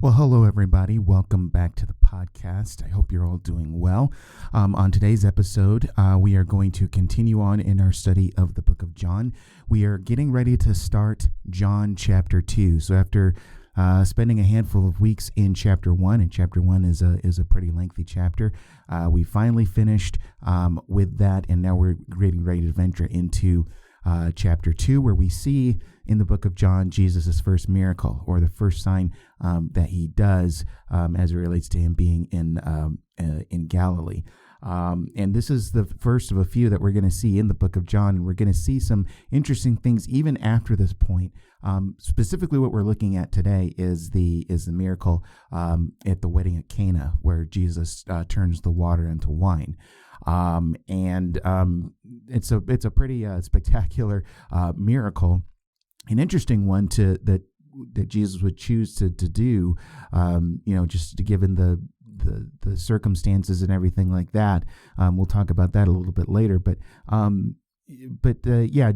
Well, hello, everybody. Welcome back to the podcast. I hope you're all doing well. On today's episode, we are going to continue on in our study of the book of John. We are getting ready to start John chapter 2. So after spending a handful of weeks in chapter 1, and chapter 1 is a pretty lengthy chapter, we finally finished with that, and now we're getting ready to venture into chapter 2, where we see in the book of John Jesus' first miracle, or the first sign that he does as it relates to him being in Galilee. And this is the first of a few that we're going to see in the book of John, and we're going to see some interesting things even after this point. Specifically, what we're looking at today is the miracle at the wedding at Cana, where Jesus turns the water into wine. It's a pretty spectacular miracle, an interesting one that Jesus would choose to do, just given the circumstances and everything like that. We'll talk about that a little bit later, but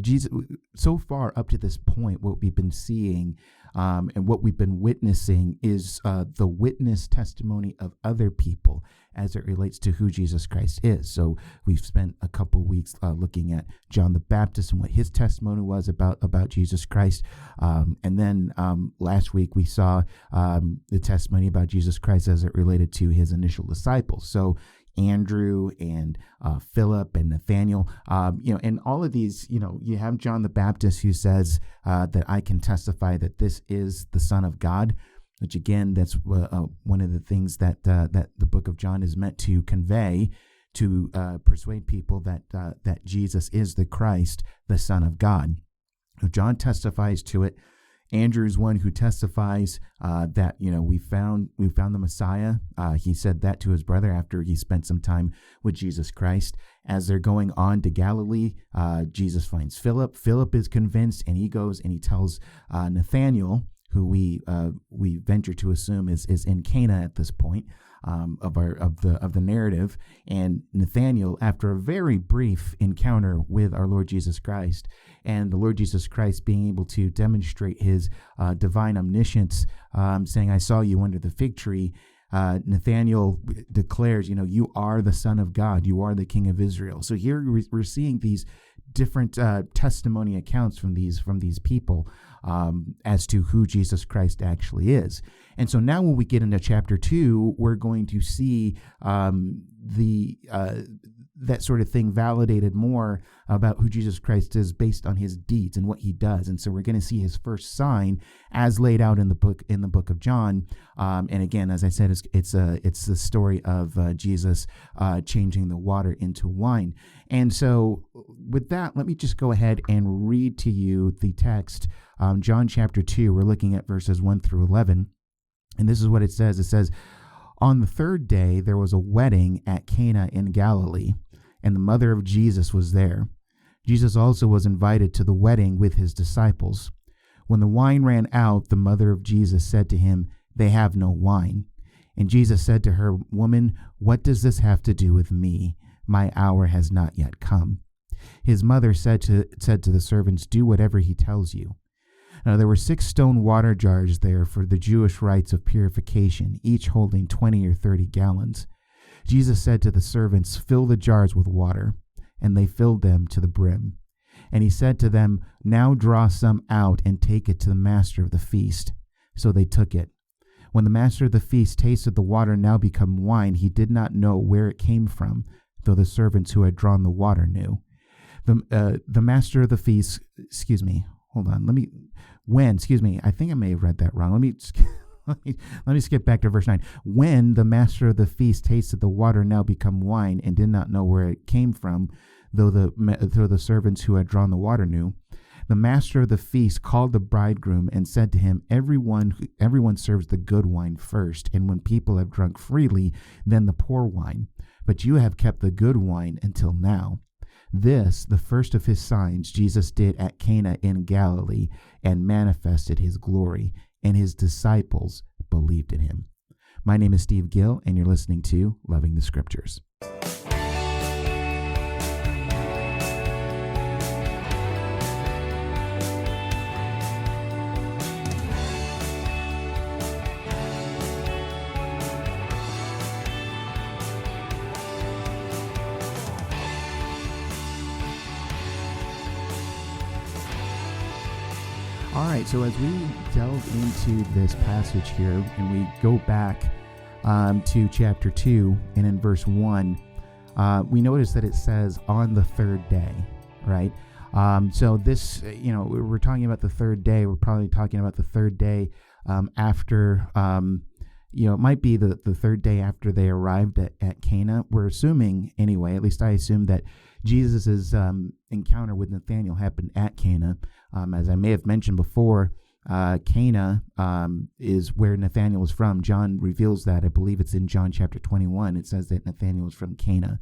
Jesus, so far up to this point, what we've been seeing and what we've been witnessing is the witness testimony of other people as it relates to who Jesus Christ is. So we've spent a couple weeks looking at John the Baptist and what his testimony was about Jesus Christ. And then last week we saw the testimony about Jesus Christ as it related to his initial disciples. So Andrew and Philip and Nathaniel, and all of these, you have John the Baptist who says that I can testify that this is the Son of God, which again, that's one of the things that the book of John is meant to convey, to persuade people that Jesus is the Christ, the Son of God. So John testifies to it. Andrew's one who testifies that we found the Messiah. He said that to his brother after he spent some time with Jesus Christ. As they're going on to Galilee, Jesus finds Philip. Philip is convinced, and he goes and he tells Nathaniel, who we venture to assume is in Cana at this point of the narrative. And Nathaniel, after a very brief encounter with our Lord Jesus Christ, and the Lord Jesus Christ being able to demonstrate his divine omniscience, saying, "I saw you under the fig tree," Nathaniel declares, "You are the Son of God. You are the King of Israel." So here we're seeing these different testimony accounts from these people as to who Jesus Christ actually is. And so now when we get into chapter 2, we're going to see that sort of thing validated more about who Jesus Christ is based on his deeds and what he does. And so we're going to see his first sign as laid out in the book of John. And again, as I said, it's the story of Jesus changing the water into wine. And so with that, let me just go ahead and read to you the text. John chapter 2, we're looking at verses 1 through 11. And this is what it says. It says, "On the third day, there was a wedding at Cana in Galilee, and the mother of Jesus was there. Jesus also was invited to the wedding with his disciples. When the wine ran out, the mother of Jesus said to him, 'They have no wine.' And Jesus said to her, 'Woman, what does this have to do with me? My hour has not yet come.' His mother said to the servants, 'Do whatever he tells you.' Now there were 6 stone water jars there for the Jewish rites of purification, each holding 20 or 30 gallons. Jesus said to the servants, 'Fill the jars with water.' And they filled them to the brim. And he said to them, 'Now draw some out and take it to the master of the feast.' So they took it. When the master of the feast tasted the water now become wine, he did not know where it came from, though the servants who had drawn the water knew. The master of the feast, I think I may have read that wrong. Let me skip back to verse 9. When the master of the feast tasted the water now become wine and did not know where it came from, though the servants who had drawn the water knew, the master of the feast called the bridegroom and said to him, Everyone serves the good wine first, and when people have drunk freely, then the poor wine. But you have kept the good wine until now. This, the first of his signs, Jesus did at Cana in Galilee and manifested his glory, and his disciples believed in him." My name is Steve Gill, and you're listening to Loving the Scriptures. All right, so as we delve into this passage here and we go back to chapter 2 and in verse 1, we notice that it says on the third day, right? So this, we're talking about the third day. We're probably talking about the third day after, it might be the third day after they arrived at Cana. We're assuming, anyway, at least I assume that Jesus' encounter with Nathanael happened at Cana. As I may have mentioned before, Cana is where Nathanael was from. John reveals that. I believe it's in John chapter 21. It says that Nathanael was from Cana.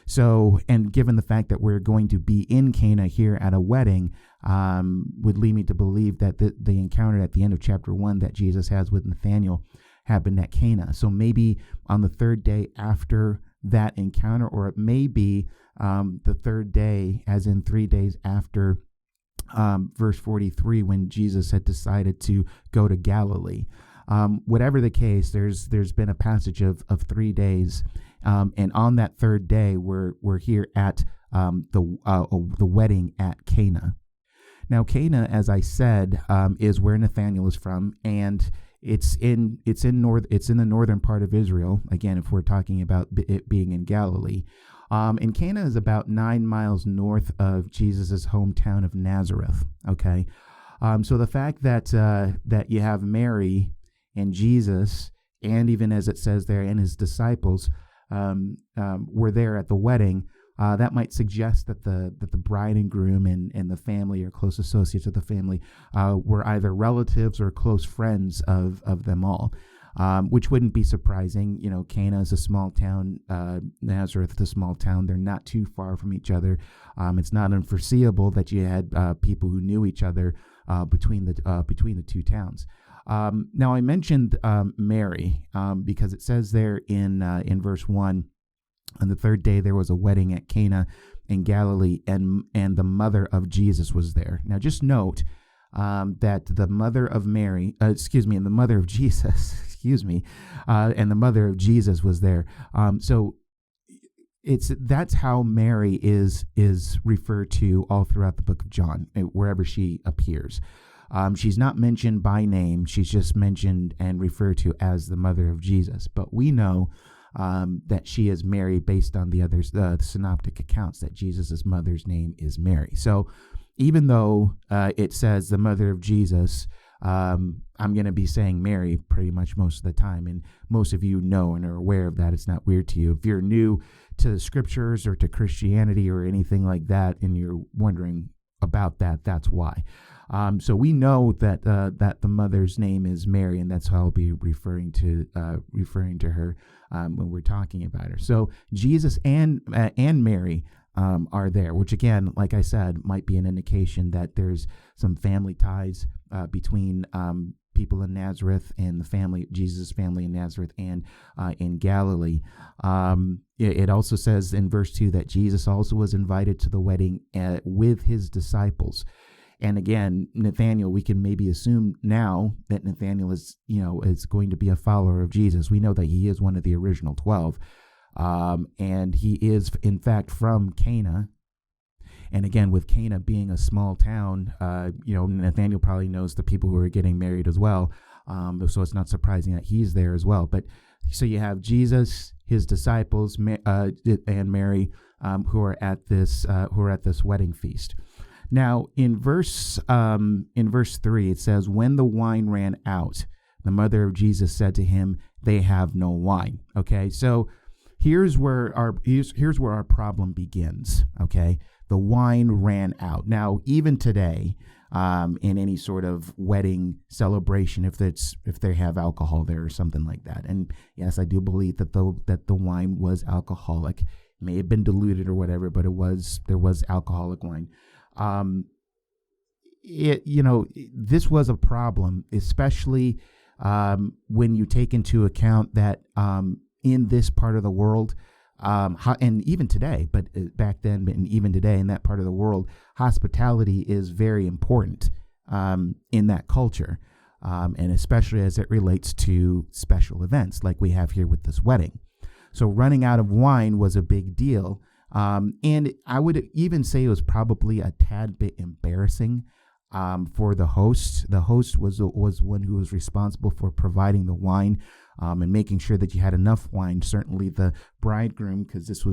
So, and given the fact that we're going to be in Cana here at a wedding, would lead me to believe that the encounter at the end of chapter 1 that Jesus has with Nathanael happened at Cana. So maybe on the third day after that encounter, or it may be the third day, as in 3 days after verse 43, when Jesus had decided to go to Galilee. Whatever the case, there's been a passage of 3 days, and on that third day, we're here at the wedding at Cana. Now, Cana, as I said, is where Nathanael is from, and it's in the northern part of Israel. Again, if we're talking about it being in Galilee. And Cana is about 9 miles north of Jesus' hometown of Nazareth. Okay, so the fact that you have Mary and Jesus, and even as it says there, and his disciples were there at the wedding, that might suggest that the bride and groom and the family or close associates of the family were either relatives or close friends of them all. Which wouldn't be surprising. Cana is a small town. Nazareth is a small town. They're not too far from each other. It's not unforeseeable that you had people who knew each other between the two towns. Now, I mentioned Mary because it says there in verse 1, on the third day there was a wedding at Cana in Galilee, and the mother of Jesus was there. Now, just note that the mother of Mary, and the mother of Jesus, and the mother of Jesus was there. So that's how Mary is referred to all throughout the book of John, wherever she appears. She's not mentioned by name. She's just mentioned and referred to as the mother of Jesus. But we know that she is Mary based on the synoptic accounts that Jesus' mother's name is Mary. So even though it says the mother of Jesus, I'm going to be saying Mary pretty much most of the time, and most of you know and are aware of that. It's not weird to you. If you're new to the scriptures or to Christianity or anything like that, and you're wondering about that, that's why. So we know that the mother's name is Mary, and that's how I'll be referring to her when we're talking about her. So Jesus and Mary are there, which again, like I said, might be an indication that there's some family ties between people in Nazareth and Jesus' family in Nazareth and in Galilee. It also says in verse 2 that Jesus also was invited to the wedding with his disciples. And again, Nathanael, we can maybe assume now that Nathanael is going to be a follower of Jesus. We know that he is one of the original 12. And he is, in fact, from Cana. And again, with Cana being a small town, Nathanael probably knows the people who are getting married as well. So it's not surprising that he's there as well. But so you have Jesus, his disciples, and Mary, who are at this wedding feast. Now, in verse 3, it says, "When the wine ran out, the mother of Jesus said to him, 'They have no wine.'" Okay, so here's where our problem begins. Okay, the wine ran out. Now, even today, in any sort of wedding celebration, if they have alcohol there or something like that, and yes, I do believe that the wine was alcoholic, may have been diluted or whatever, but there was alcoholic wine. This was a problem, especially when you take into account that in this part of the world, and even today, but back then, and even today in that part of the world, hospitality is very important in that culture, and especially as it relates to special events like we have here with this wedding. So running out of wine was a big deal. And I would even say it was probably a tad bit embarrassing for the host. The host was one who was responsible for providing the wine and making sure that you had enough wine. Certainly the bridegroom, because this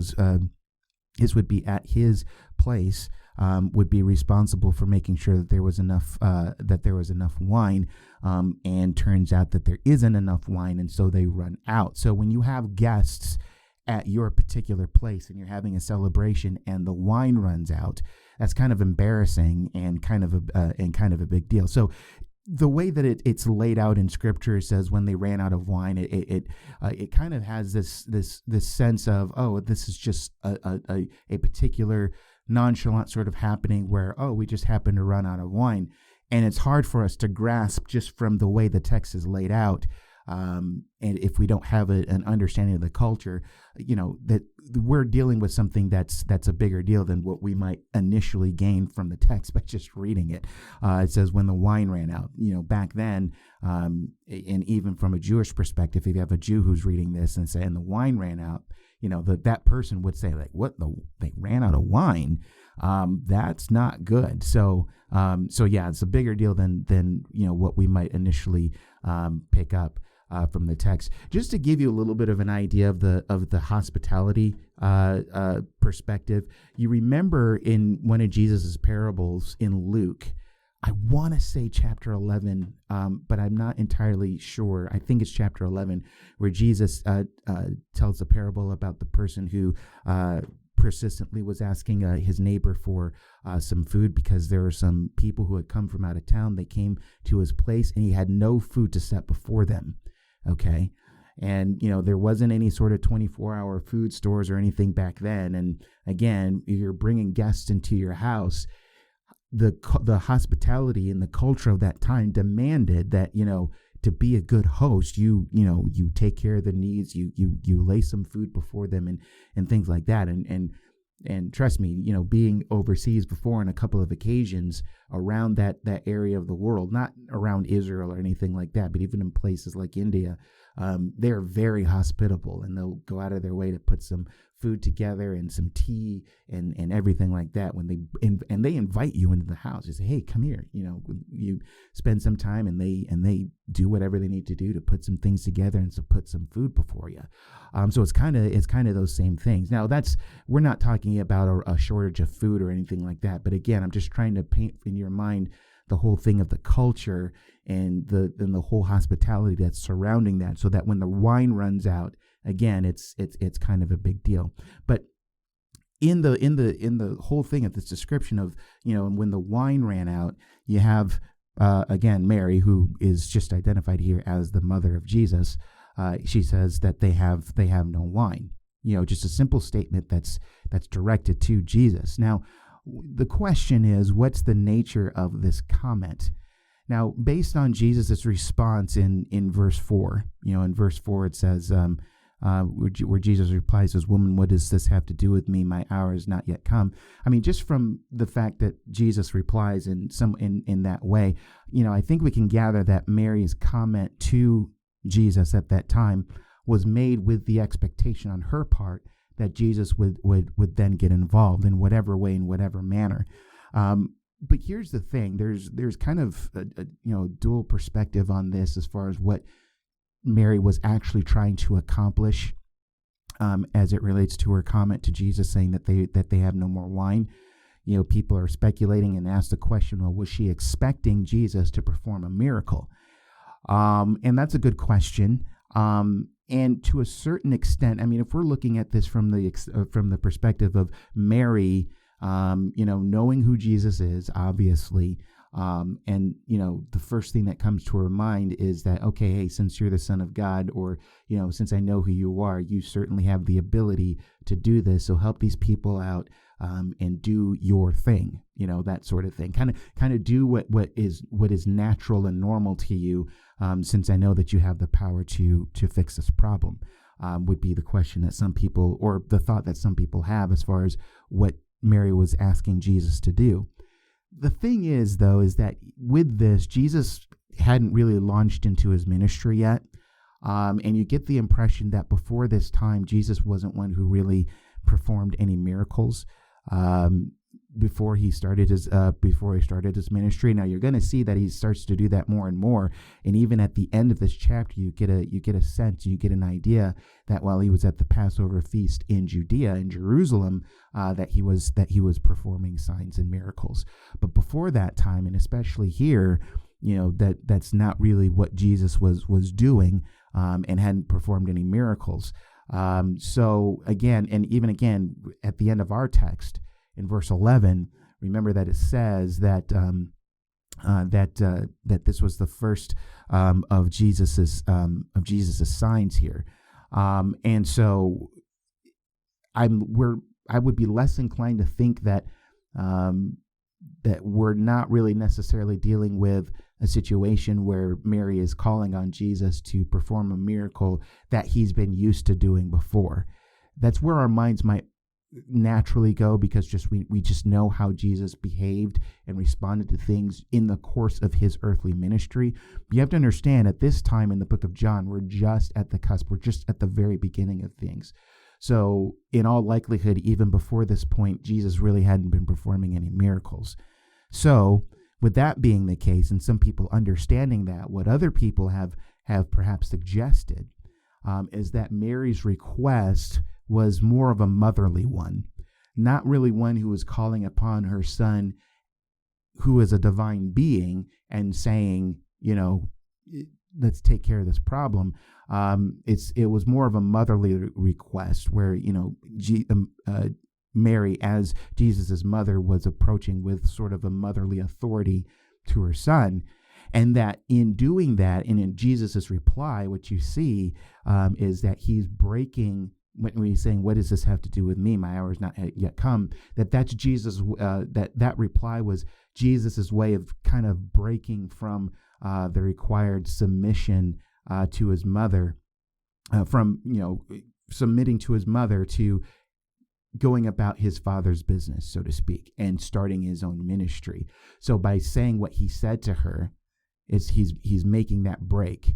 would be at his place, would be responsible for making sure that there was enough wine. And turns out that there isn't enough wine, and so they run out. So when you have guests at your particular place and you're having a celebration and the wine runs out, that's kind of embarrassing and kind of a big deal. So the way that it's laid out in Scripture says when they ran out of wine, it kind of has this sense of, oh, this is just a particular nonchalant sort of happening where, oh, we just happen to run out of wine. And it's hard for us to grasp just from the way the text is laid out. And if we don't have an understanding of the culture, that we're dealing with something that's a bigger deal than what we might initially gain from the text by just reading it. It says when the wine ran out, back then, and even from a Jewish perspective, if you have a Jew who's reading this and saying the wine ran out, that person would say like, what, they ran out of wine? That's not good. So yeah, it's a bigger deal than what we might initially pick up from the text. Just to give you a little bit of an idea of the hospitality perspective, you remember in one of Jesus's parables in Luke, I want to say chapter 11, but I'm not entirely sure. I think it's chapter 11, where Jesus tells a parable about the person who persistently was asking his neighbor for some food because there were some people who had come from out of town. They came to his place and he had no food to set before them. Okay. And, there wasn't any sort of 24-hour food stores or anything back then. And again, you're bringing guests into your house. The hospitality and the culture of that time demanded that, to be a good host, you take care of the needs, you lay some food before them and things like that. And trust me, being overseas before on a couple of occasions around that area of the world, not around Israel or anything like that, but even in places like India, they're very hospitable, and they'll go out of their way to put some food together and some tea and everything like that when they invite you into the house. They say, hey, come here, you spend some time, and they do whatever they need to do to put some things together and to put some food before you. So it's kind of those same things. Now we're not talking about a shortage of food or anything like that, but again, I'm just trying to paint in your mind the whole thing of the culture and the whole hospitality that's surrounding that, so that when the wine runs out, again, it's kind of a big deal. But in the whole thing of this description of, when the wine ran out, you have again Mary, who is just identified here as the mother of Jesus. She says that they have no wine. Just a simple statement that's directed to Jesus. Now, the question is, what's the nature of this comment? Now, based on Jesus' response in verse 4, in verse 4 it says, where Jesus replies, says, "Woman, what does this have to do with me? My hour is not yet come." I mean, just from the fact that Jesus replies in that way, I think we can gather that Mary's comment to Jesus at that time was made with the expectation on her part that Jesus would then get involved in whatever way, in whatever manner. But here's the thing: there's kind of a dual perspective on this as far as what Mary was actually trying to accomplish, as it relates to her comment to Jesus saying that they have no more wine. People are speculating and ask the question: well, was she expecting Jesus to perform a miracle? And that's a good question. And to a certain extent, I mean, if we're looking at this from the perspective of Mary, knowing who Jesus is, obviously, and the first thing that comes to her mind is that, okay, hey, since you're the Son of God, or since I know who you are, you certainly have the ability to do this. So help these people out, and do your thing, that sort of thing. Kind of do what is natural and normal to you, since I know that you have the power to fix this problem. Would be the question that some people, or the thought that some people have as far as what Mary was asking Jesus to do. The thing is, though, is that with this, Jesus hadn't really launched into his ministry yet. And you get the impression that before this time, Jesus wasn't one who really performed any miracles. before he started his ministry. Now you're going to see that he starts to do that more and more. And even at the end of this chapter, you get a sense, you get an idea that while he was at the Passover feast in Judea, in Jerusalem, that he was performing signs and miracles. But before that time, and especially here, that's not really what Jesus was doing, and hadn't performed any miracles. So again, and even again at the end of our text in verse 11, remember that it says that that this was the first of Jesus's signs here, and so I would be less inclined to think that that we're not really necessarily dealing with a situation where Mary is calling on Jesus to perform a miracle that he's been used to doing before. That's where our minds might naturally go, because we just know how Jesus behaved and responded to things in the course of his earthly ministry. But you have to understand, at this time in the book of John, we're just at the cusp. We're just at the very beginning of things. So in all likelihood, even before this point, Jesus really hadn't been performing any miracles. So with that being the case, and some people understanding that, what other people have perhaps suggested is that Mary's request was more of a motherly one, not really one who was calling upon her son, who is a divine being, and saying, let's take care of this problem. It was more of a motherly request, where Mary, as Jesus's mother, was approaching with sort of a motherly authority to her son, and that in doing that, and in Jesus's reply, what you see is that he's breaking. When he's saying, "What does this have to do with me? My hour is not yet come." That's Jesus. That reply was Jesus's way of kind of breaking from the required submission to his mother, from submitting to his mother, to going about his father's business, so to speak, and starting his own ministry. So by saying what he said to her, he's making that break.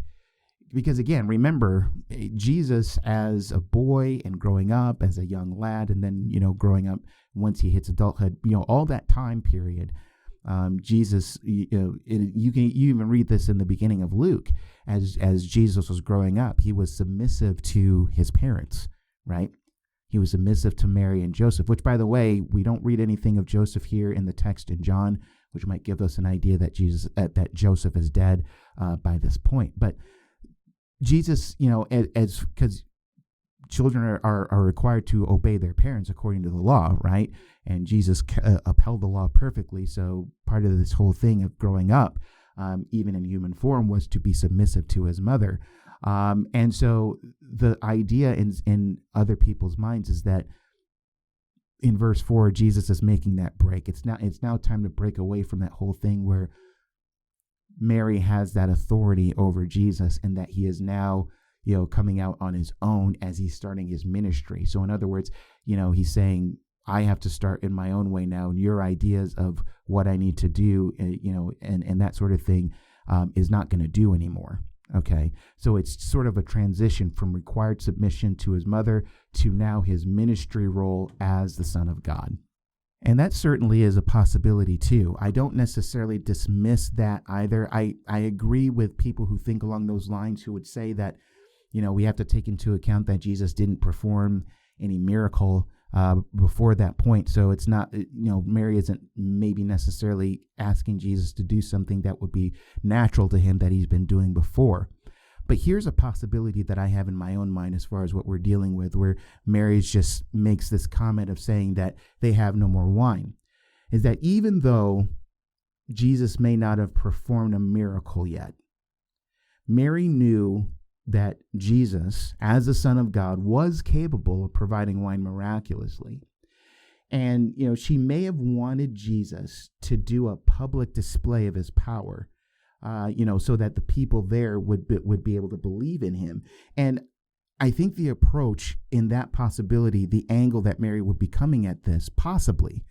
Because again, remember, Jesus as a boy and growing up as a young lad, and then, growing up once he hits adulthood, all that time period, Jesus, you even read this in the beginning of Luke, as Jesus was growing up, he was submissive to his parents, right? He was submissive to Mary and Joseph, which, by the way, we don't read anything of Joseph here in the text in John, which might give us an idea that that Joseph is dead by this point. But Jesus, because children are required to obey their parents according to the law, right? And Jesus upheld the law perfectly. So part of this whole thing of growing up, even in human form, was to be submissive to his mother. And so the idea in other people's minds is that in verse 4, Jesus is making that break. It's now time to break away from that whole thing where Mary has that authority over Jesus, and that he is now, coming out on his own as he's starting his ministry. So in other words, he's saying, I have to start in my own way now, and your ideas of what I need to do, and that sort of thing, is not going to do anymore. Okay. So it's sort of a transition from required submission to his mother to now his ministry role as the Son of God. And that certainly is a possibility too. I don't necessarily dismiss that either. I agree with people who think along those lines, who would say that, we have to take into account that Jesus didn't perform any miracle before that point. So it's not, Mary isn't maybe necessarily asking Jesus to do something that would be natural to him that he's been doing before. But here's a possibility that I have in my own mind as far as what we're dealing with, where Mary just makes this comment of saying that they have no more wine, is that even though Jesus may not have performed a miracle yet, Mary knew that Jesus, as the Son of God, was capable of providing wine miraculously. And, she may have wanted Jesus to do a public display of his power, so that the people there would be able to believe in him. And I think the approach in that possibility, the angle that Mary would be coming at this, possibly,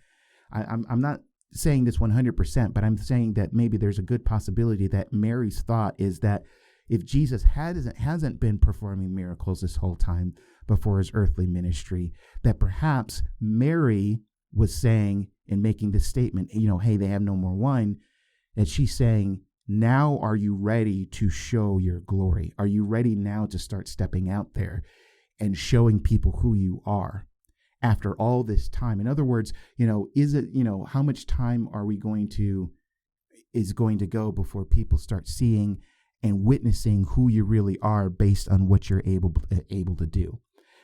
I'm not saying this 100%, but I'm saying that maybe there's a good possibility that Mary's thought is that if Jesus hasn't been performing miracles this whole time before his earthly ministry, that perhaps Mary was saying and making this statement, hey, they have no more wine, that she's saying, now are you ready to show your glory? Are you ready now to start stepping out there and showing people who you are after all this time? In other words, is it, how much time is going to go before people start seeing and witnessing who you really are based on what you're able to do?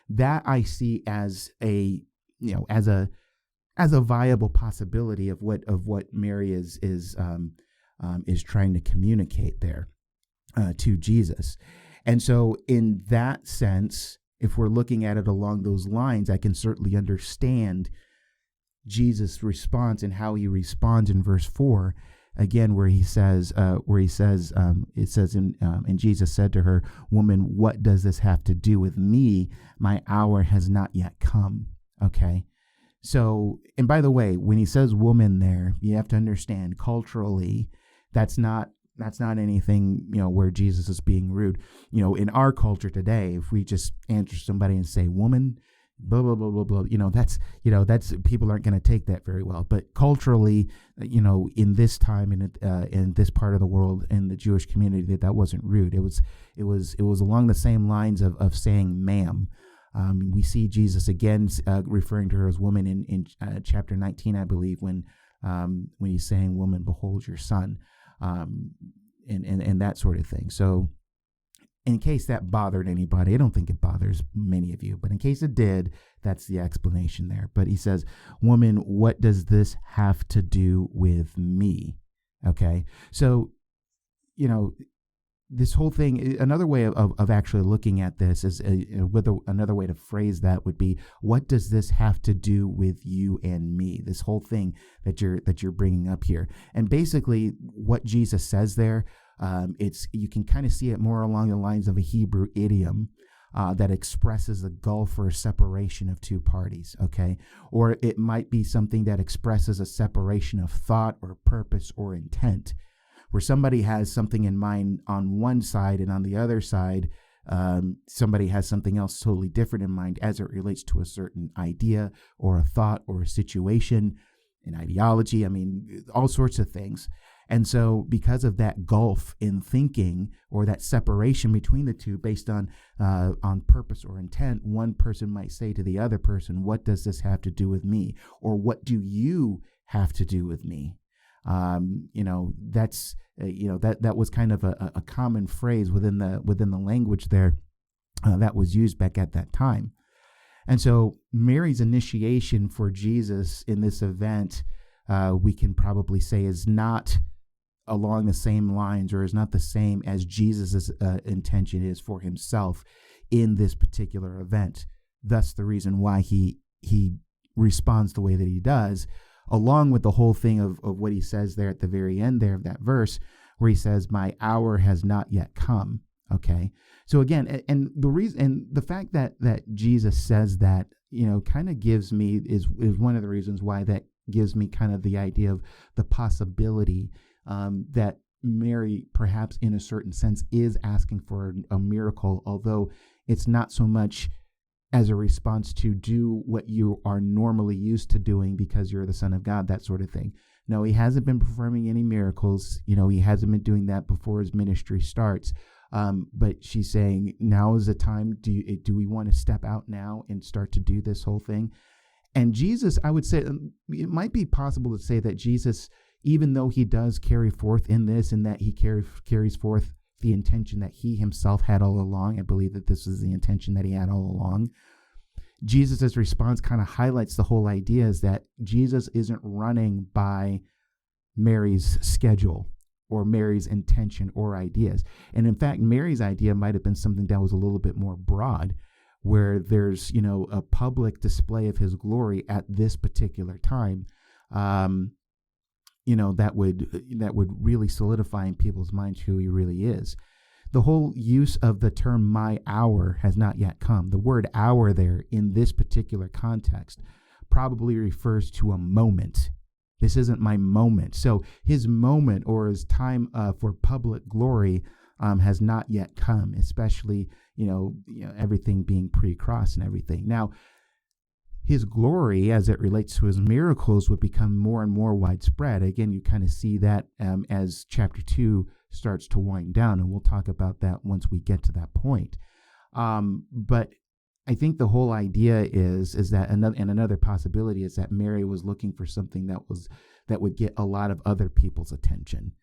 That I see as a viable possibility of what Mary is trying to communicate there to Jesus. And so in that sense, if we're looking at it along those lines, I can certainly understand Jesus' response and how he responds in verse 4, again, where he says, it says, and Jesus said to her, "Woman, what does this have to do with me? My hour has not yet come." Okay. So, and by the way, when he says woman there, you have to understand culturally, that's not anything, where Jesus is being rude. In our culture today, if we just answer somebody and say woman, blah, blah, blah, blah, blah, that's people aren't going to take that very well. But culturally, in this time, in this part of the world, in the Jewish community, that wasn't rude. It was along the same lines of saying ma'am. We see Jesus again referring to her as woman in chapter 19, I believe, when he's saying, "Woman, behold your son," and that sort of thing. So, in case that bothered anybody, I don't think it bothers many of you, but in case it did, that's the explanation there. But he says, "Woman, what does this have to do with me?" Okay, so this whole thing, another way of actually looking at this is another way to phrase that would be, what does this have to do with you and me? This whole thing that you're bringing up here. And basically what Jesus says there, you can kind of see it more along the lines of a Hebrew idiom that expresses a gulf or a separation of two parties, okay? Or it might be something that expresses a separation of thought or purpose or intent, where somebody has something in mind on one side and on the other side, somebody has something else totally different in mind as it relates to a certain idea or a thought or a situation, an ideology, all sorts of things. And so because of that gulf in thinking or that separation between the two based on purpose or intent, one person might say to the other person, "What does this have to do with me?" Or "What do you have to do with me?" That's that was kind of a common phrase within the language there that was used back at that time. And so Mary's initiation for Jesus in this event, we can probably say, is not along the same lines, or is not the same as Jesus's intention is for himself in this particular event. Thus the reason why he responds the way that he does, along with the whole thing of what he says there at the very end there of that verse, where he says, "My hour has not yet come." Okay. So again, and the reason, and the fact that Jesus says that, kind of gives me, is one of the reasons why that gives me kind of the idea of the possibility that Mary, perhaps in a certain sense, is asking for a miracle, although it's not so much as a response to do what you are normally used to doing because you're the Son of God, that sort of thing. No, he hasn't been performing any miracles. He hasn't been doing that before his ministry starts. But she's saying, now is the time. Do we want to step out now and start to do this whole thing? And Jesus, I would say, it might be possible to say that Jesus, even though he does carry forth in this, and that he carries forth the intention that he himself had all along. I believe that this is the intention that he had all along. Jesus' response kind of highlights the whole idea, is that Jesus isn't running by Mary's schedule or Mary's intention or ideas. And in fact, Mary's idea might have been something that was a little bit more broad, where there's, a public display of his glory at this particular time. That would really solidify in people's minds who he really is. The whole use of the term "my hour has not yet come," the word hour there in this particular context probably refers to a moment. This isn't my moment. So his moment, or his time for public glory, has not yet come, especially, everything being pre-cross and everything. Now, his glory as it relates to his miracles would become more and more widespread. Again, you kind of see that as chapter 2 starts to wind down, and we'll talk about that once we get to that point. But I think the whole idea is that another possibility is that Mary was looking for something that would get a lot of other people's attention,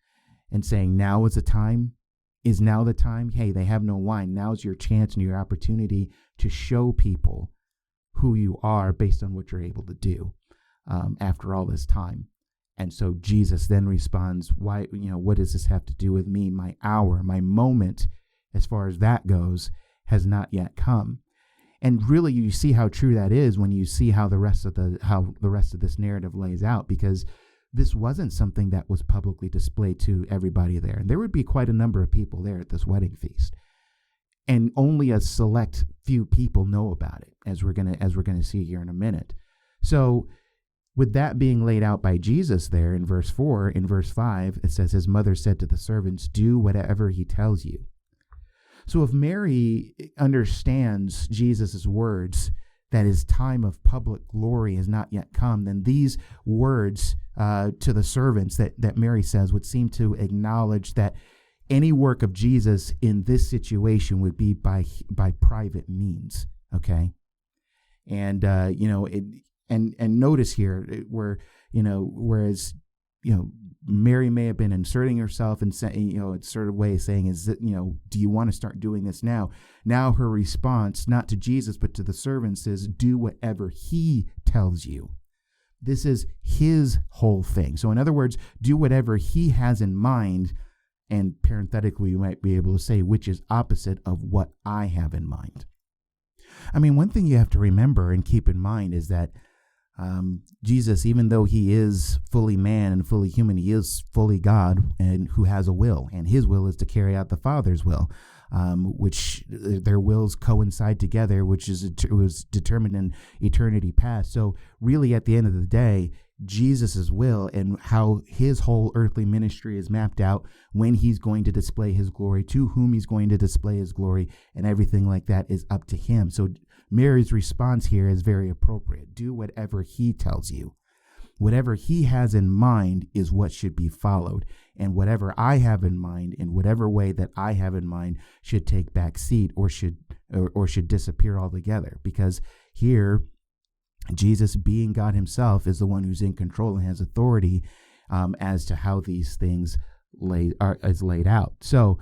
and saying, now is the time. Is now the time? Hey, they have no wine. Now's your chance and your opportunity to show people who you are based on what you're able to do after all this time. And so Jesus then responds, why, what does this have to do with me? My hour, my moment, as far as that goes, has not yet come. And really, you see how true that is when you see how the rest of this narrative lays out, because this wasn't something that was publicly displayed to everybody there. And there would be quite a number of people there at this wedding feast. And only a select few people know about it, as we're gonna see here in a minute. So with that being laid out by Jesus there in verse 4, in verse 5, it says, his mother said to the servants, do whatever he tells you. So if Mary understands Jesus' words, that his time of public glory has not yet come, then these words to the servants that Mary says would seem to acknowledge that any work of Jesus in this situation would be by private means. Okay. And, and notice here where, whereas, Mary may have been inserting herself and saying, in sort of way saying, is that, do you want to start doing this now? Now her response, not to Jesus, but to the servants, is do whatever he tells you. This is his whole thing. So in other words, do whatever he has in mind. And parenthetically, you might be able to say, which is opposite of what I have in mind. I mean, one thing you have to remember and keep in mind is that Jesus, even though he is fully man and fully human, he is fully God and who has a will, and his will is to carry out the Father's will, which their wills coincide together, which was determined in eternity past. So really, at the end of the day, Jesus's will and how his whole earthly ministry is mapped out, when he's going to display his glory, to whom he's going to display his glory, and everything like that is up to him. So Mary's response here is very appropriate. Do whatever he tells you. Whatever he has in mind is what should be followed. And whatever I have in mind, in whatever way that I have in mind, should take back seat or should disappear altogether. Because here, Jesus, being God himself, is the one who's in control and has authority as to how these things is laid out. So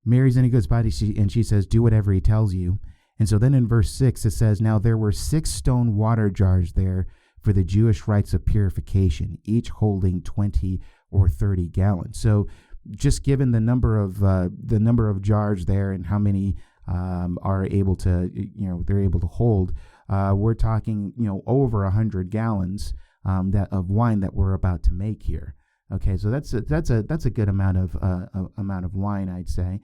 Mary's in a good spot, and she says, do whatever he tells you. And so then in verse 6, it says, now there were 6 stone water jars there for the Jewish rites of purification, each holding 20 or 30 gallons. So just given the number of jars there and how many are able to, they're able to hold, we're talking, over 100 gallons of wine that we're about to make here. Okay, so that's a good amount of wine, I'd say.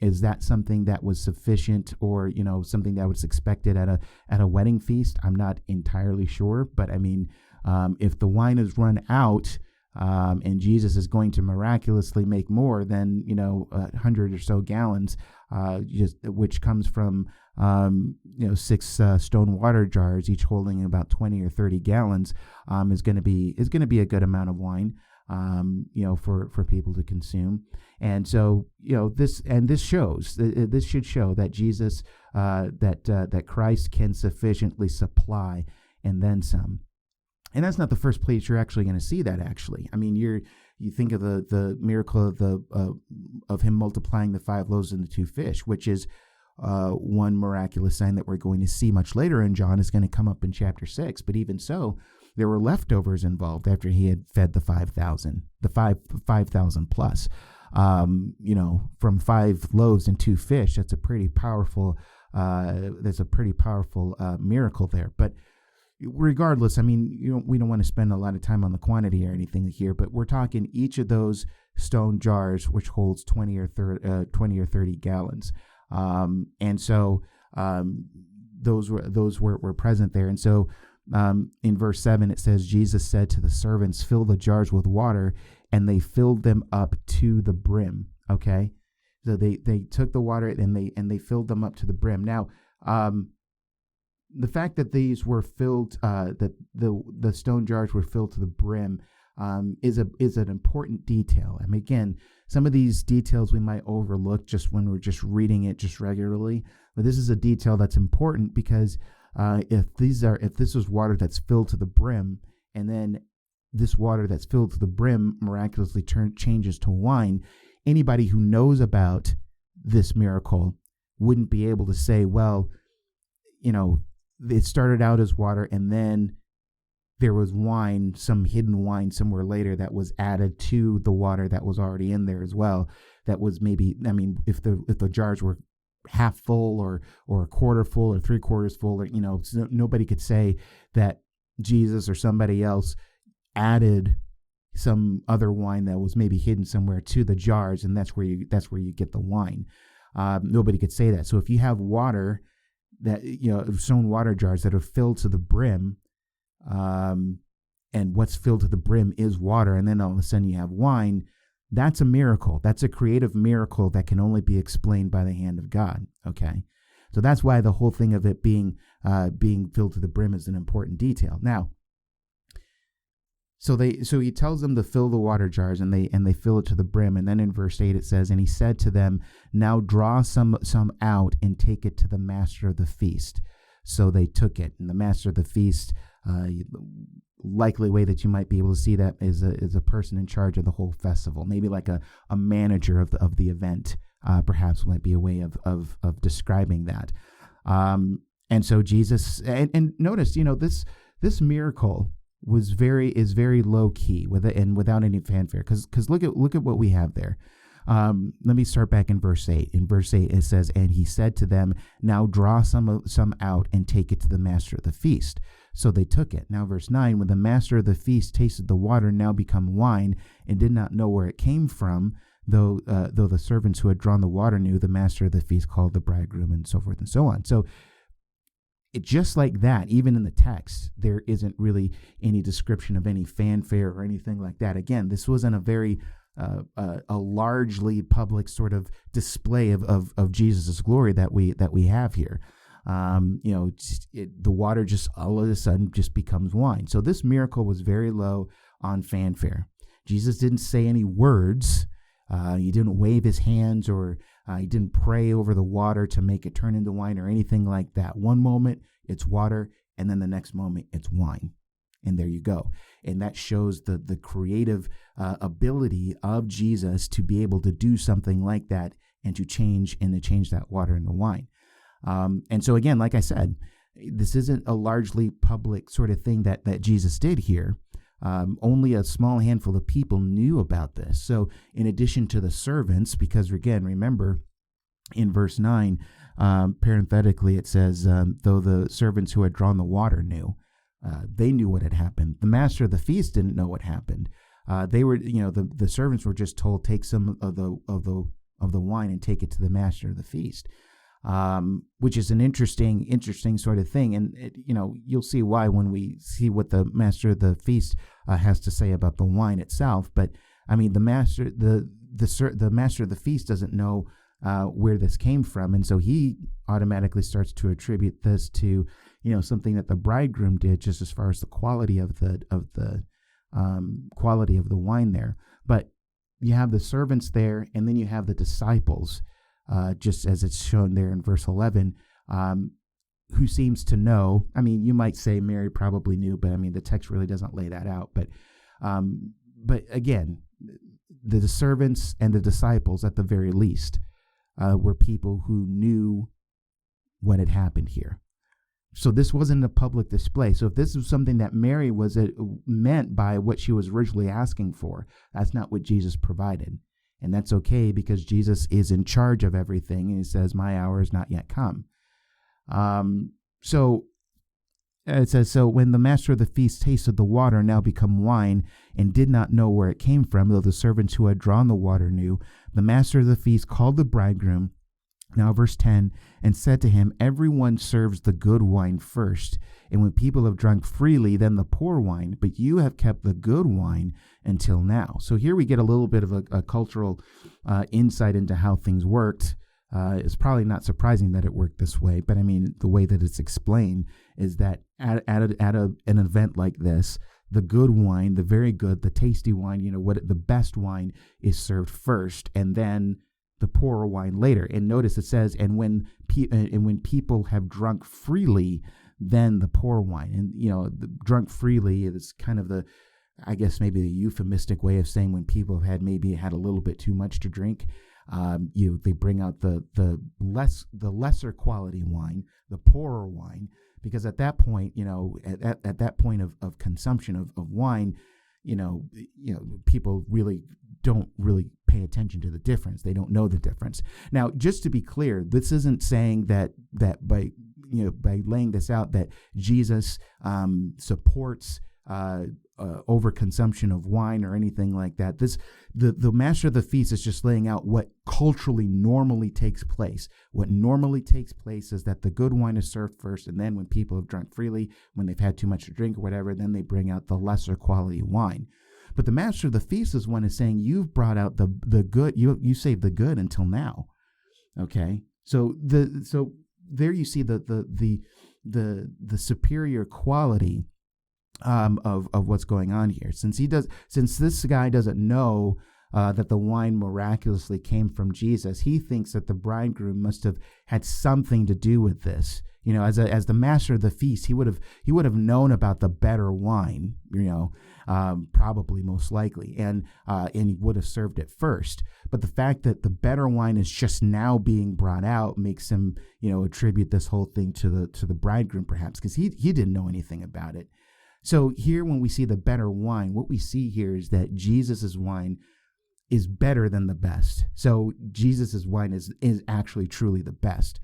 Is that something that was sufficient, or something that was expected at a wedding feast? I'm not entirely sure, but I mean, if the wine is run out, and Jesus is going to miraculously make more than 100 or so gallons, which comes from 6 stone water jars, each holding about 20 or 30 gallons, is going to be a good amount of wine, for people to consume. And so, this should show that Jesus, that Christ can sufficiently supply and then some. And that's not the first place you're actually going to see that. Actually, I mean, you think of the miracle of him multiplying the 5 loaves and the 2 fish, which is one miraculous sign that we're going to see much later in John is going to come up in chapter 6. But even so, there were leftovers involved after he had fed the 5,000 plus. From 5 loaves and 2 fish, that's a pretty powerful. Miracle there. But regardless, I mean, we don't want to spend a lot of time on the quantity or anything here, but we're talking each of those stone jars, which holds 20 or 30 gallons. And so those were present there. And so in verse 7, it says, Jesus said to the servants, fill the jars with water, and they filled them up to the brim. Okay. So they took the water and they filled them up to the brim. Now, the fact that these were filled, that the stone jars were filled to the brim, is an important detail. I mean, again, some of these details we might overlook just when we're just reading it just regularly, but this is a detail that's important because if this was water that's filled to the brim, and then this water that's filled to the brim miraculously changes to wine, anybody who knows about this miracle wouldn't be able to say, well, it started out as water and then there was wine, some hidden wine somewhere later that was added to the water that was already in there as well. That was maybe, if the jars were half full or a quarter full or 3/4 full, or nobody could say that Jesus or somebody else added some other wine that was maybe hidden somewhere to the jars, and that's where you get the wine. Nobody could say that. So if you have water that stone water jars that are filled to the brim, and what's filled to the brim is water, and then all of a sudden you have wine, that's a miracle. That's a creative miracle that can only be explained by the hand of God. Okay, so that's why the whole thing of it being filled to the brim is an important detail. Now, so he tells them to fill the water jars, and they fill it to the brim, and then in verse 8 it says, and he said to them, now draw some out and take it to the master of the feast. So they took it, and the master of the feast, likely way that you might be able to see that is a person in charge of the whole festival, maybe like a manager of the event, perhaps might be a way of describing that. And so Jesus, and notice, this miracle is very low key without any fanfare, because look at what we have there. Let me start back in verse 8. In verse 8 it says, and he said to them, now draw some out and take it to the master of the feast. So they took it. Now verse 9, when the master of the feast tasted the water now become wine, and did not know where it came from, though the servants who had drawn the water knew, the master of the feast called the bridegroom, and so forth and so on. So just like that, even in the text, there isn't really any description of any fanfare or anything like that. Again, this wasn't a very a largely public sort of display of Jesus' glory that we have here. The water just all of a sudden just becomes wine. So this miracle was very low on fanfare. Jesus didn't say any words. He didn't wave his hands, or he didn't pray over the water to make it turn into wine or anything like that. One moment it's water, and then the next moment it's wine. And there you go. And that shows the creative ability of Jesus to be able to do something like that and to change that water into wine. And so again, like I said, this isn't a largely public sort of thing that Jesus did here. Only a small handful of people knew about this. So in addition to the servants, because again, remember in verse 9, parenthetically, it says, though the servants who had drawn the water knew, they knew what had happened. The master of the feast didn't know what happened. They were, the servants were just told, take some of the wine and take it to the master of the feast, which is an interesting sort of thing. And you'll see why when we see what the master of the feast has to say about the wine itself. But I mean, the master of the feast doesn't know where this came from, and so he automatically starts to attribute this to something that the bridegroom did, just as far as the quality of the quality of the wine there. But you have the servants there, and then you have the disciples, just as it's shown there in verse 11, who seems to know. I mean, you might say Mary probably knew, but I mean the text really doesn't lay that out. But again, the servants and the disciples, at the very least, were people who knew what had happened here. So this wasn't a public display. So if this was something that Mary was meant by what she was originally asking for, that's not what Jesus provided. And that's okay, because Jesus is in charge of everything. And he says, my hour is not yet come. So it says, so when the master of the feast tasted the water now become wine, and did not know where it came from, though the servants who had drawn the water knew, the master of the feast called the bridegroom, now verse 10, and said to him, everyone serves the good wine first, and when people have drunk freely, then the poor wine, but you have kept the good wine until now. So here we get a little bit of a cultural insight into how things worked It's probably not surprising that it worked this way, but I mean, the way that it's explained is that at an event like this, the good wine, the very good, the tasty wine, the best wine is served first, and then the poorer wine later. And notice it says, and when people have drunk freely, then the poor wine. And the drunk freely is kind of I guess maybe the euphemistic way of saying when people have had a little bit too much to drink. They bring out the lesser quality wine, the poorer wine, because at that point, at that point of consumption of wine, people really don't really pay attention to the difference. They don't know the difference. Now, just to be clear, this isn't saying that by laying this out that Jesus supports overconsumption of wine or anything like that. The master of the feast is just laying out what culturally normally takes place. What normally takes place is that the good wine is served first, and then when people have drunk freely, when they've had too much to drink or whatever, then they bring out the lesser quality wine. But the master of the feast is one is saying, you've brought out the good, you saved the good until now. Okay, so there you see the superior quality of what's going on here. Since this guy doesn't know that the wine miraculously came from Jesus, he thinks that the bridegroom must have had something to do with this. As the master of the feast, he would have known about the better wine. Probably most likely, and he would have served it first. But the fact that the better wine is just now being brought out makes him attribute this whole thing to the bridegroom, perhaps, because he didn't know anything about it. So here, when we see the better wine, what we see here is that Jesus's wine is better than the best. So Jesus's wine is actually truly the best.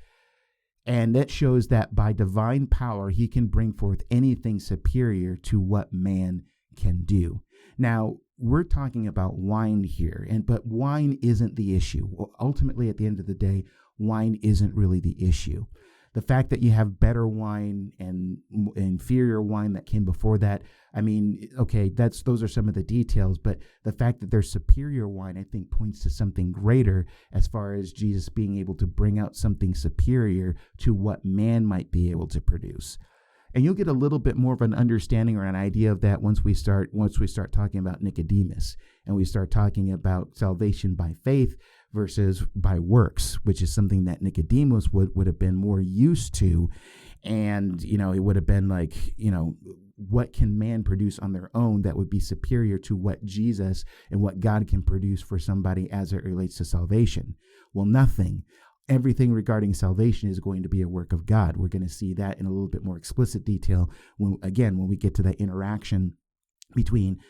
And that shows that by divine power, he can bring forth anything superior to what man can do. Now, we're talking about wine here, but wine isn't the issue. Ultimately, at the end of the day, wine isn't really the issue. The fact that you have better wine and inferior wine that came before that, I mean, okay, those are some of the details, but the fact that there's superior wine, I think, points to something greater as far as Jesus being able to bring out something superior to what man might be able to produce. And you'll get a little bit more of an understanding or an idea of that once we start talking about Nicodemus and we start talking about salvation by faith versus by works, which is something that Nicodemus would have been more used to. And, it would have been like, what can man produce on their own that would be superior to what Jesus and what God can produce for somebody as it relates to salvation? Well, nothing. Everything regarding salvation is going to be a work of God. We're going to see that in a little bit more explicit detail when we get to that interaction between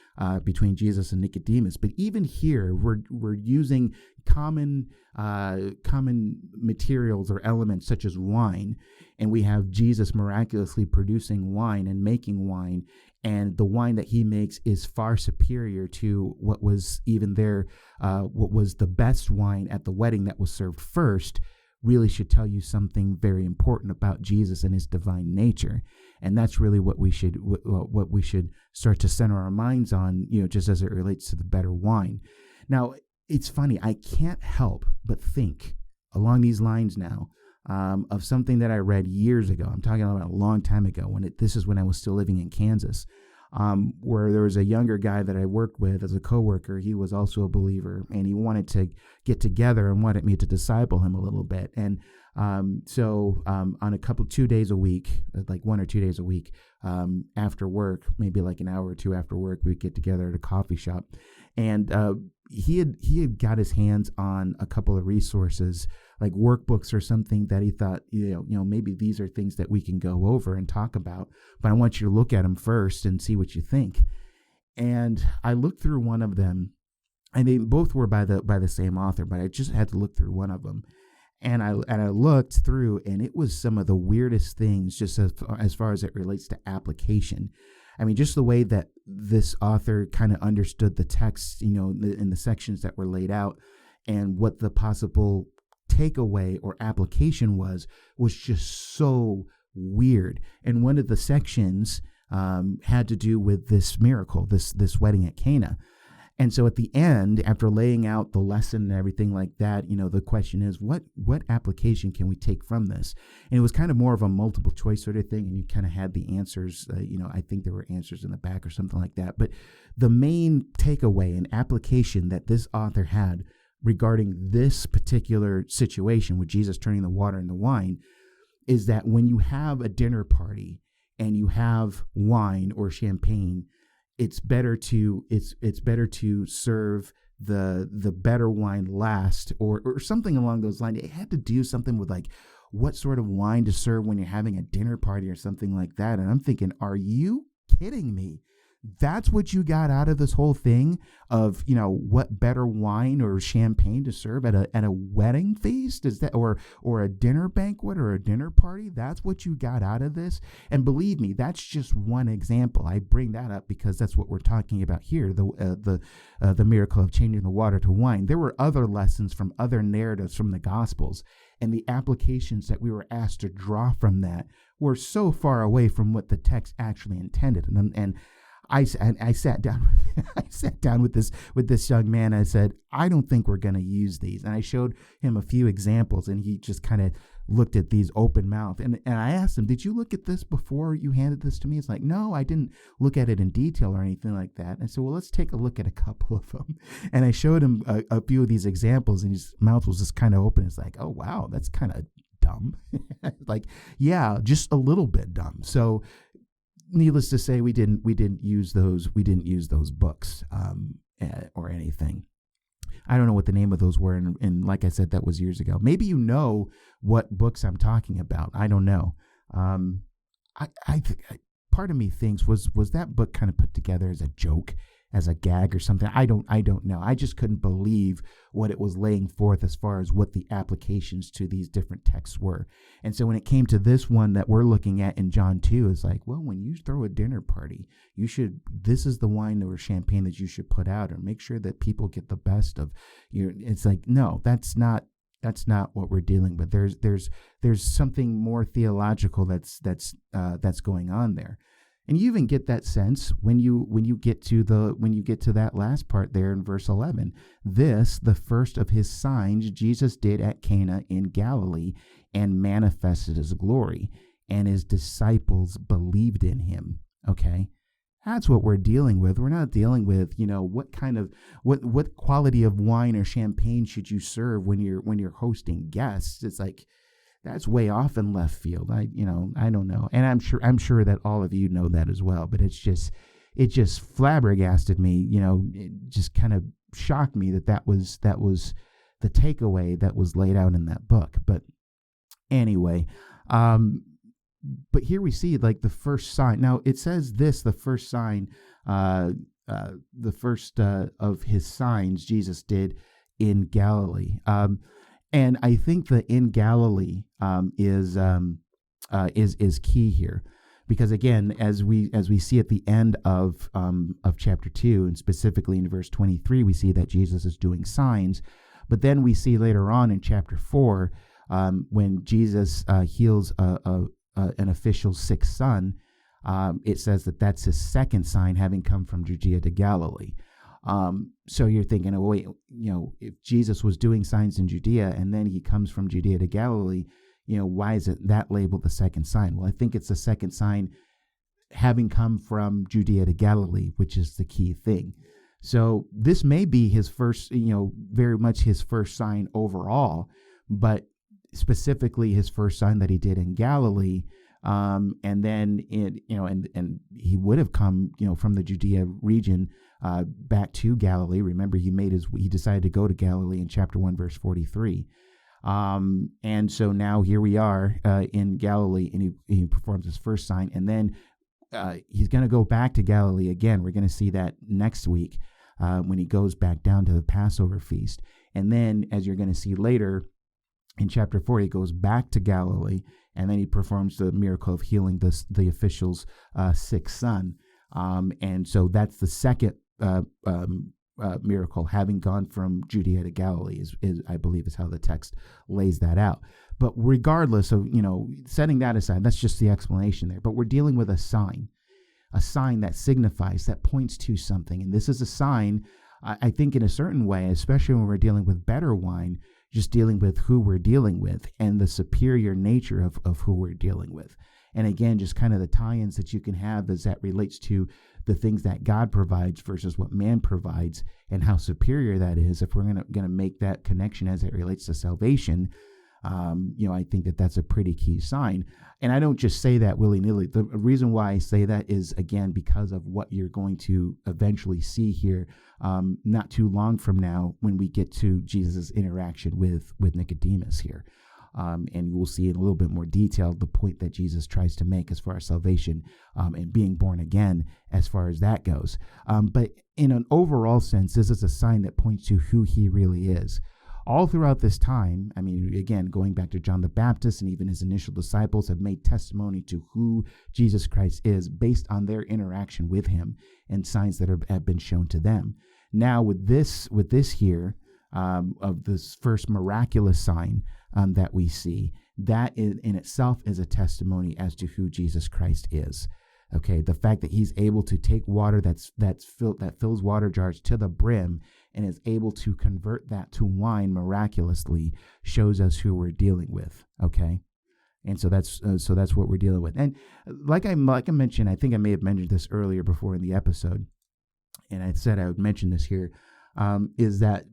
Jesus and Nicodemus. But even here, we're using common materials or elements such as wine, and we have Jesus miraculously producing wine and making wine, and the wine that he makes is far superior to what was even there, what was the best wine at the wedding that was served first. Really should tell you something very important about Jesus and his divine nature. And that's really what we should start to center our minds on, just as it relates to the better wine. Now, it's funny, I can't help but think along these lines now of something that I read years ago. I'm talking about a long time ago this is when I was still living in Kansas. Where there was a younger guy that I worked with as a coworker. He was also a believer, and he wanted to get together and wanted me to disciple him a little bit. And so on 2 days a week, like 1 or 2 days a week, after work, maybe like an hour or two after work, we'd get together at a coffee shop. And he had got his hands on a couple of resources, like workbooks or something that he thought, maybe these are things that we can go over and talk about, but I want you to look at them first and see what you think. And I looked through one of them, and they both were by the same author, but I just had to look through one of them. And I looked through, and it was some of the weirdest things, just as far as it relates to application. I mean, just the way that this author kind of understood the text, in the sections that were laid out, and what the possible takeaway or application was just so weird. And one of the sections had to do with this miracle, this wedding at Cana. And so at the end, after laying out the lesson and everything like that, the question is, what application can we take from this? And it was kind of more of a multiple choice sort of thing, and you kind of had the answers. I think there were answers in the back or something like that. But the main takeaway and application that this author had regarding this particular situation with Jesus turning the water into wine is that when you have a dinner party and you have wine or champagne, it's better to serve the better wine last, or something along those lines. It had to do something with like what sort of wine to serve when you're having a dinner party or something like that. And I'm thinking, are you kidding me? That's what you got out of this whole thing of, what better wine or champagne to serve at a wedding feast? Is that, or a dinner banquet or a dinner party? That's what you got out of this? And believe me, that's just one example. I bring that up because that's what we're talking about here, the miracle of changing the water to wine. There were other lessons from other narratives from the Gospels, and the applications that we were asked to draw from that were so far away from what the text actually intended. And I sat down. I sat down with this young man. I said, I don't think we're going to use these. And I showed him a few examples, and he just kind of looked at these open mouth. And I asked him, did you look at this before you handed this to me? It's like, no, I didn't look at it in detail or anything like that. And I said, well, let's take a look at a couple of them. And I showed him a few of these examples, and his mouth was just kind of open. It's like, oh wow, that's kind of dumb. Like, yeah, just a little bit dumb. So, needless to say, we didn't use those books or anything. I don't know what the name of those were, and like I said, that was years ago. Maybe you know what books I'm talking about. I don't know. Part of me thinks was that book kind of put together as a joke, as a gag or something. I don't know. I just couldn't believe what it was laying forth as far as what the applications to these different texts were. And so when it came to this one that we're looking at in John 2, it's like, well, when you throw a dinner party, this is the wine or champagne that you should put out, or make sure that people get the best of your. It's like, no, that's not what we're dealing with. There's something more theological that's going on there. And you even get that sense when you get to that last part there in verse 11. This, the first of his signs, Jesus did at Cana in Galilee, and manifested his glory, and his disciples believed in him. Okay, that's what we're dealing with. We're not dealing with what quality of wine or champagne should you serve when you're hosting guests. It's like, that's way off in left field. I don't know. And I'm sure that all of you know that as well, but it just flabbergasted me, it just kind of shocked me that was the takeaway that was laid out in that book. But anyway, but here we see like the first sign. Now it says this, the first sign, the first of his signs Jesus did in Galilee. And I think the in Galilee is key here, because again, as we see at the end of chapter 2, and specifically in verse 23, we see that Jesus is doing signs, but then we see later on in chapter 4 when Jesus heals an official's sick son, it says that that's his second sign, having come from Judea to Galilee. So you're thinking, oh, wait, if Jesus was doing signs in Judea and then he comes from Judea to Galilee, why is it that labeled the second sign? Well, I think it's the second sign having come from Judea to Galilee, which is the key thing. So this may be his first, very much his first sign overall, but specifically his first sign that he did in Galilee. And then and he would have come, from the Judea region back to Galilee. Remember, he decided to go to Galilee in chapter 1, verse 43. And so now here we are in Galilee, and he performs his first sign, and then he's going to go back to Galilee again. We're going to see that next week when he goes back down to the Passover feast. And then, as you're going to see later in chapter 4, he goes back to Galilee, and then he performs the miracle of healing the official's sick son. And so that's the second miracle, having gone from Judea to Galilee, is I believe is how the text lays that out. But regardless of, setting that aside, that's just the explanation there. But we're dealing with a sign that signifies, that points to something. And this is a sign I think in a certain way, especially when we're dealing with better wine, just dealing with who we're dealing with and the superior nature of who we're dealing with. And again, just kind of the tie-ins that you can have as that relates to the things that God provides versus what man provides and how superior that is. If we're gonna make that connection as it relates to salvation, I think that that's a pretty key sign. And I don't just say that willy-nilly. The reason why I say that is, again, because of what you're going to eventually see here not too long from now when we get to Jesus' interaction with Nicodemus here. And we'll see in a little bit more detail the point that Jesus tries to make as far as salvation and being born again as far as that goes. But in an overall sense, this is a sign that points to who he really is. All throughout this time, I mean, again, going back to John the Baptist and even his initial disciples have made testimony to who Jesus Christ is based on their interaction with him and signs that have been shown to them. Now, with this here, of this first miraculous sign that we see, that in itself is a testimony as to who Jesus Christ is. Okay, the fact that he's able to take water that fills water jars to the brim and is able to convert that to wine miraculously shows us who we're dealing with. Okay, and so that's what we're dealing with. And like I mentioned, I think I may have mentioned this earlier before in the episode, and I said I would mention this here, is that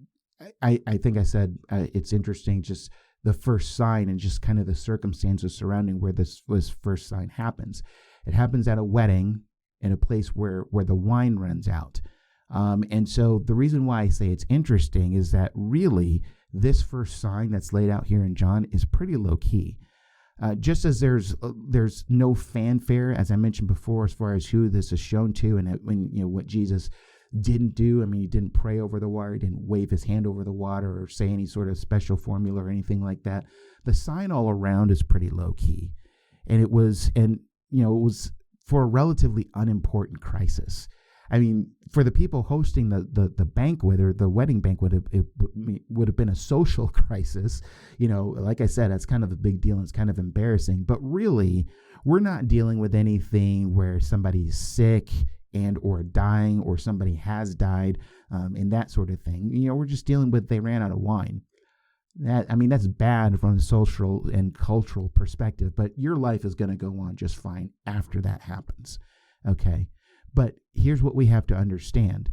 I think I said it's interesting just the first sign and just kind of the circumstances surrounding where this first sign happens. It happens at a wedding in a place where the wine runs out. And so the reason why I say it's interesting is that really this first sign that's laid out here in John is pretty low key. Just as there's no fanfare, as I mentioned before, as far as who this is shown to and when what Jesus didn't do. I mean, he didn't pray over the water, he didn't wave his hand over the water or say any sort of special formula or anything like that. The sign all around is pretty low key. And it was for a relatively unimportant crisis. I mean, for the people hosting the banquet or the wedding banquet, it would have been a social crisis. Like I said, that's kind of a big deal and it's kind of embarrassing. But really, we're not dealing with anything where somebody's sick and or dying or somebody has died and that sort of thing. We're just dealing with they ran out of wine. That's bad from a social and cultural perspective, but your life is going to go on just fine after that happens. Okay. But here's what we have to understand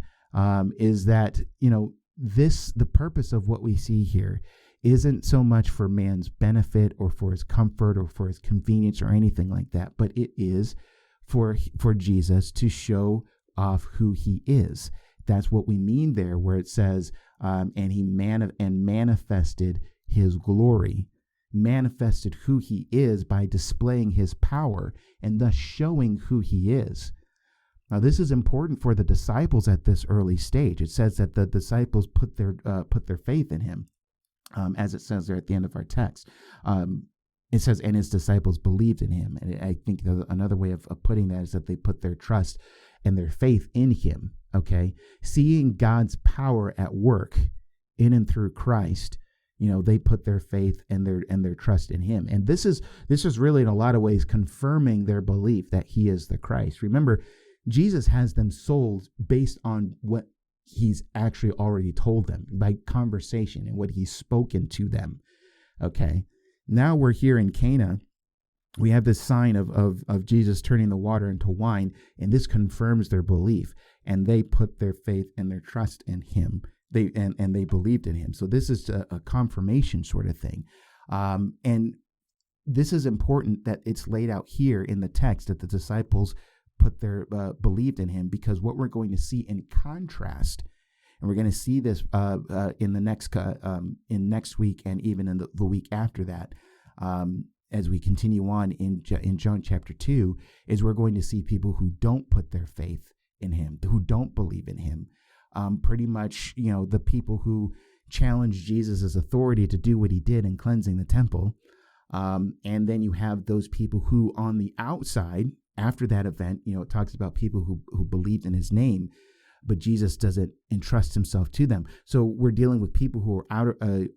is that, the purpose of what we see here isn't so much for man's benefit or for his comfort or for his convenience or anything like that, but it is for Jesus to show off who he is. That's what we mean there, where it says, and he manifested his glory, manifested who he is by displaying his power and thus showing who he is. Now, this is important for the disciples at this early stage. It says that the disciples put their faith in him, as it says there at the end of our text. It says, and his disciples believed in him. And I think another way of putting that is that they put their trust and their faith in him. Okay, seeing God's power at work in and through Christ, they put their faith and their trust in him. And this is really in a lot of ways confirming their belief that he is the Christ. Remember, Jesus has them sold based on what he's actually already told them by conversation and what he's spoken to them. Okay. Now we're here in Cana. We have this sign of Jesus turning the water into wine, and this confirms their belief. And they put their faith and their trust in him. They believed in him. So this is a confirmation sort of thing. And this is important that it's laid out here in the text that the disciples put their believed in him, because what we're going to see in contrast, and we're going to see this in the next week and even in the week after that, as we continue on in John chapter 2, is we're going to see people who don't put their faith in him, who don't believe in him. Pretty much, the people who challenged Jesus' authority to do what he did in cleansing the temple. And then you have those people who on the outside, after that event, it talks about people who believed in his name, but Jesus doesn't entrust himself to them. So we're dealing with people who are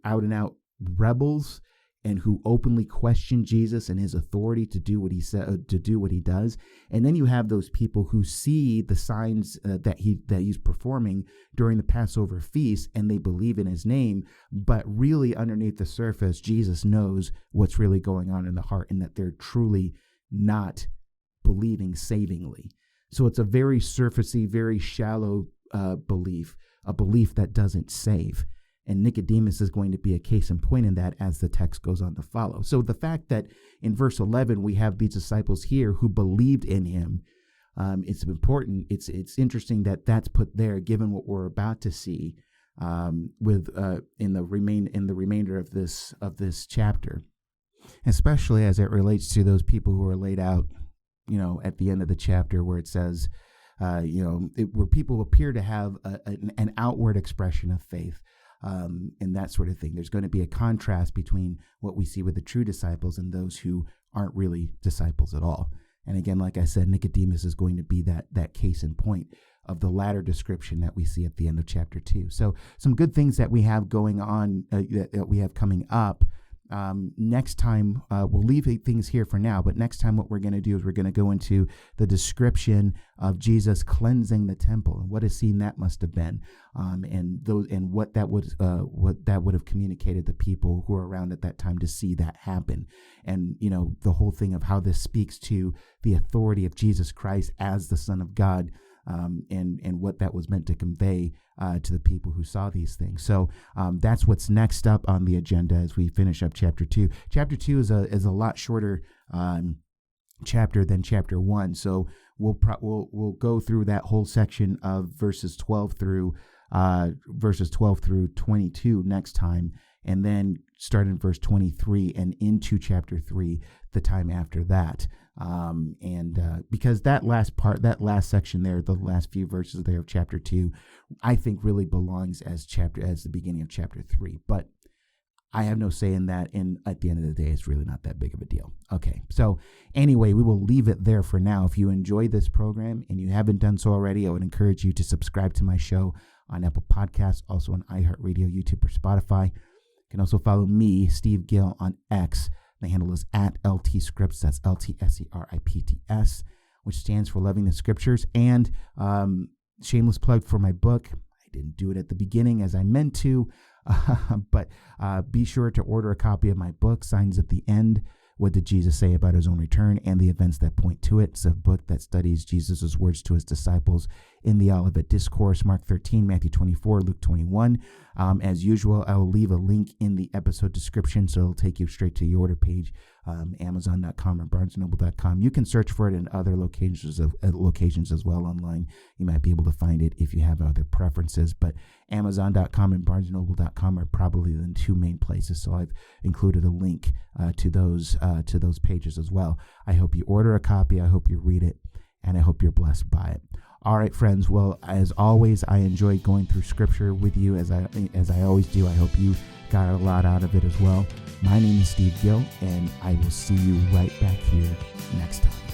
out and out rebels and who openly question Jesus and his authority to do what he said, to do what he does. And then you have those people who see the signs that he's performing during the Passover feast, and they believe in his name, but really underneath the surface, Jesus knows what's really going on in the heart, and that they're truly not believing savingly. So it's a very surfacey, very shallow belief, a belief that doesn't save. And Nicodemus is going to be a case in point in that as the text goes on to follow. So the fact that in verse 11 we have these disciples here who believed in him, it's important. It's interesting that that's put there, given what we're about to see in the remainder of this chapter, especially as it relates to those people who are laid out, at the end of the chapter, where it says, where people appear to have an outward expression of faith. And that sort of thing. There's going to be a contrast between what we see with the true disciples and those who aren't really disciples at all. And again, like I said, Nicodemus is going to be that case in point of the latter description that we see at the end of chapter 2. So some good things that we have going on, that we have coming up. Next time, we'll leave things here for now, but next time what we're going to do is we're going to go into the description of Jesus cleansing the temple and what a scene that must have been, and what that would have communicated to people who were around at that time to see that happen. And, the whole thing of how this speaks to the authority of Jesus Christ as the Son of God, and what that was meant to convey to the people who saw these things. So that's what's next up on the agenda as we finish up chapter 2. Chapter 2 is a lot shorter chapter than chapter 1. So we'll go through that whole section of verses 12 through 22 next time, and then start in verse 23 and into chapter 3 the time after that. Because that last section there, the last few verses there of chapter 2, I think really belongs as the beginning of chapter 3. But I have no say in that, and at the end of the day, it's really not that big of a deal. Okay, so anyway, we will leave it there for now. If you enjoy this program and you haven't done so already, I would encourage you to subscribe to my show on Apple Podcasts, also on iHeartRadio, YouTube, or Spotify. You can also follow me, Steve Gill, on X. The handle is @LTScripts. That's LTSERIPTS, which stands for Loving the Scriptures. And shameless plug for my book. I didn't do it at the beginning as I meant to, but be sure to order a copy of my book, Signs of the End. What did Jesus say about his own return and the events that point to it? It's a book that studies Jesus' words to his disciples in the Olivet Discourse, Mark 13, Matthew 24, Luke 21. As usual, I will leave a link in the episode description, so it'll take you straight to the order page, Amazon.com or BarnesandNoble.com. You can search for it in other locations as well online. You might be able to find it if you have other preferences, but Amazon.com and BarnesandNoble.com are probably the two main places. So I've included a link to those pages as well. I hope you order a copy. I hope you read it, and I hope you're blessed by it. All right, friends. Well, as always, I enjoyed going through Scripture with you, as I always do. I hope you got a lot out of it as well. My name is Steve Gill, and I will see you right back here next time.